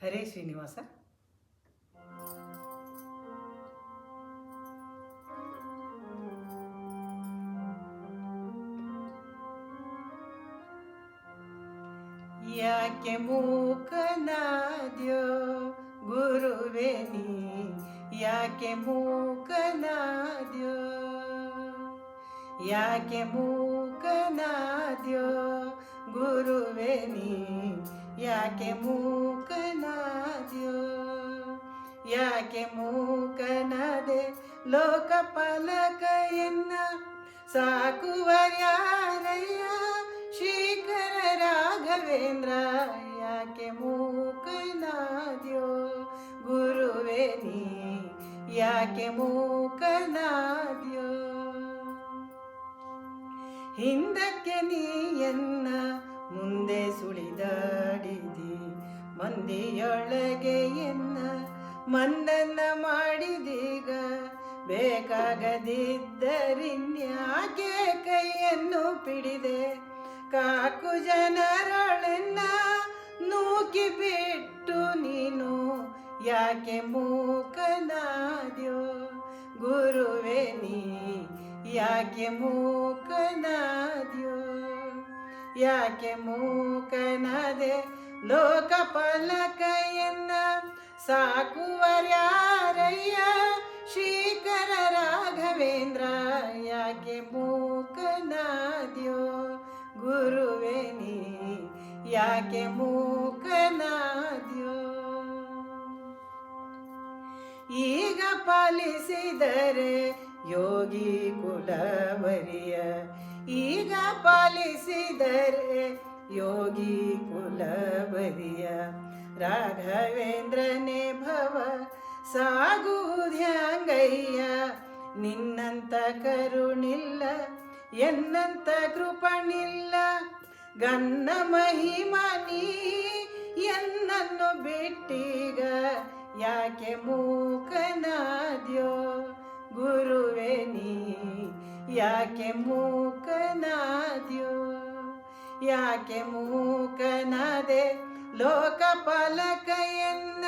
ಹರೇ ಶ್ರೀನಿವಾಸ. ಯಾಕೆ ಮೂಕನಾದ್ಯೋ ಗುರುವೇ ನೀ, ಯಾಕೆ ಮೂಕನಾದ್ಯೋ, ಯಾಕೆ ಮೂಕನಾದ್ಯೋ ಗುರುವೇ ನೀ, ಯಾಕೆ ಮೂಕನಾದ್ಯೋ, ಯಾಕೆ ಮೂಕನಾದೆ ಲೋಕಪಾಲಕಯನ್ನ ಸಾಕುವರ್ಯಾರಯ್ಯ ಶ್ರೀಕರ ರಾಘವೇಂದ್ರ, ಯಾಕೆ ಮೂಕನಾದ್ಯೋ ಗುರುವೇ ನೀ, ಯಾಕೆ ಮೂಕನಾದ್ಯೋ. ಹಿಂದಕ್ಕೆ ನೀಯನ್ನ ಮುಂದೆ ಸುಳಿದಾಡಿದಿ, ಮಂದಿಯೊಳಗೆ ಎನ್ನ ಮಂದನ್ನ ಮಾಡಿದೀಗ, ಬೇಕಾಗದಿದ್ದರಿನ್ಯಾಕೆ ಕೈಯನ್ನು ಪಿಡಿದೆ, ಕಾಕು ಜನರೊಳೆನ್ನ ನೂಕಿ ಬಿಟ್ಟು ನೀನು, ಯಾಕೆ ಮೂಕನಾದ್ಯೋ ಗುರುವೇ ನೀ, ಯಾಕೆ ಮೂಕನಾದ್ಯೋ, ಯಾಕೆ ಮೂಕನಾದೆ ಲೋಕಪಾಲಕಯನ್ನ ಸಾಕುವರ್ಯಾರಯ್ಯ ಶ್ರೀಕರ ರಾಘವೇಂದ್ರ, ಯಾಕೆ ಮೂಕನಾದ್ಯೋ ಗುರುವೇ ನೀ, ಯಾಕೆ ಮೂಕನಾದ್ಯೋ. ಈಗ ಪಾಲಿಸಿದರೆ ಯೋಗಿ ಕುಲವರಿಯ, ಈಗ ಪಾಲಿಸಿದರೆ ಯೋಗಿ ಕುಲವರಿಯ, ರಾಘವೇಂದ್ರನೇ ಭವ ಸಾಗುವುದ್ಯಾಂಗಯ್ಯ, ನಿನ್ನಂತ ಕರುಣಿಲ್ಲ ಎನ್ನಂತ ಕೃಪಣಿಲ್ಲ, ಗನ್ನ ಮಹಿಮನಿ ಎನ್ನನ್ನು ಬಿಟ್ಟೀಗ, ಯಾಕೆ ಮೂಕನಾದ್ಯೋ ಗುರುವೇ ನೀ, ಯಾಕೆ ಮೂಕನಾದ್ಯೋ, ಯಾಕೆ ಮೂಕನಾದೆ ಲೋಕಪಾಲಕಯನ್ನ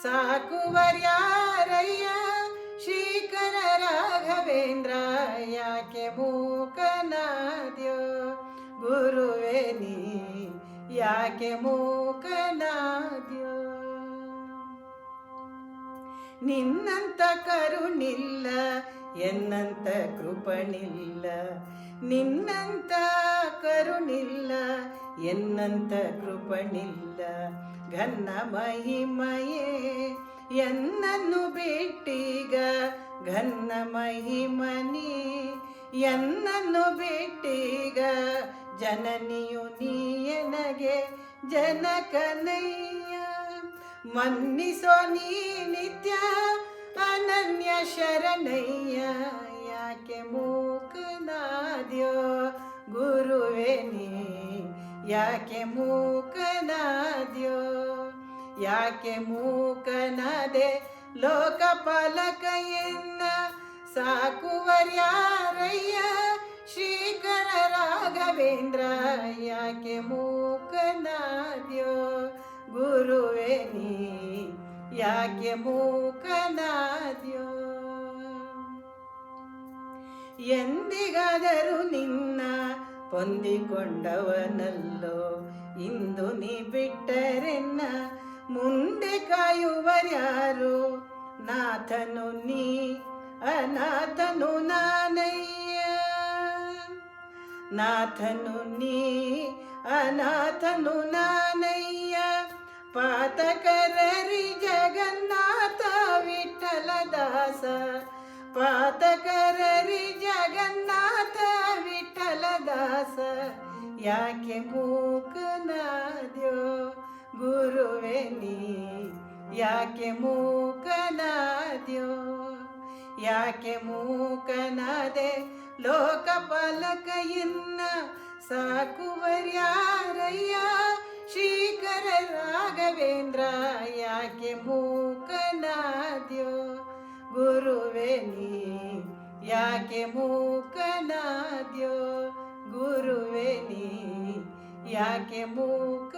ಸಾಕುವರ್ಯಾರಯ್ಯ ಶ್ರೀಕರ ರಾಘವೇಂದ್ರ, ಯಾಕೆ ಮೂಕನಾದ್ಯೋ ಗುರುವೇ ನೀ, ಯಾಕೆ ಮೂಕನಾದ್ಯೋ. ನಿನ್ನಂತ ಕರುಣಿಲ್ಲ ಎನ್ನಂತ ಕೃಪಣಿಲ್ಲ, ನಿನ್ನಂತ ಕರುಣಿಲ್ಲ ಎನ್ನಂತ ಕೃಪಣಿಲ್ಲ, ಘನ್ನ ಮಹಿಮಯೇ ಎನ್ನನ್ನು ಬಿಟ್ಟೀಗ, ಘನ್ನ ಮಹಿಮನಿ ಎನ್ನನ್ನು ಬಿಟ್ಟೀಗ, ಜನನಿಯು ನೀಯನಗೆ ಜನಕನಯ್ಯ, ಮನ್ನಿಸೋ ನೀ ನಿತ್ಯ ಅನನ್ಯ ಶರಣಯ್ಯ, ಯಾಕೆ ಮೂಕನಾದ್ಯೋ ಗುರುವೇ ನೀ, ಯಾಕೆ ಮೂಕನಾದ್ಯೋ, ಯಾಕೆ ಮೂಕನಾದೆ ಲೋಕಪಾಲಕಯನ್ನ ಸಾಕುವರ್ಯಾರಯ್ಯ ಶ್ರೀಕರ ರಾಘವೇಂದ್ರ, ಯಾಕೆ ಮೂಕನಾದ್ಯೋ ಗುರುವೇ ನೀ, ಯಾಕೆ ಮೂಕನಾದ್ಯೋ. ಎಂದಿಗಾದರೂ ನಿನ್ನ ಹೊಂದಿಕೊಂಡವನಲ್ಲೋ, ಇಂದು ನೀ ಬಿಟ್ಟರೆನ್ನ ಮುಂದೆ ಕಾಯುವರ್ಯಾರು, ನಾಥನು ನೀ ಅನಾಥನು ನಾನಯ್ಯ, ನಾಥನು ನೀ ಅನಾಥನು ನಾನಯ್ಯ, ಪಾತಕರರಿ ಜಗನ್ನಾಥ ವಿಠಲದಾಸ, ಪಾತಕರರಿ ಜಗನ್ನಾಥ ವಿಠಲದಾಸ, ಯಾಕೆ ಮೂಕನಾದ್ಯೋ ಗುರುವೇ ನೀ, ಯಾಕೆ ಮೂಕನಾದ್ಯೋ, ಯಾಕೆ ಮೂಕನಾದೆ ಲೋಕಪಾಲಕಯನ್ನ ಸಾಕುವರ್ಯಾರಯ್ಯ ಶ್ರೀಕರ ರಾಘವೇಂದ್ರ, ಯಾಕೆ ಮೂಕನಾದ್ಯೋ ಗುರುವೇ ನೀ, ಯಾಕೆ ಮೂಕನಾದ್ಯೋ ಗುರುವೇ ನೀ, ಯಾಕೆ ಮೂಕ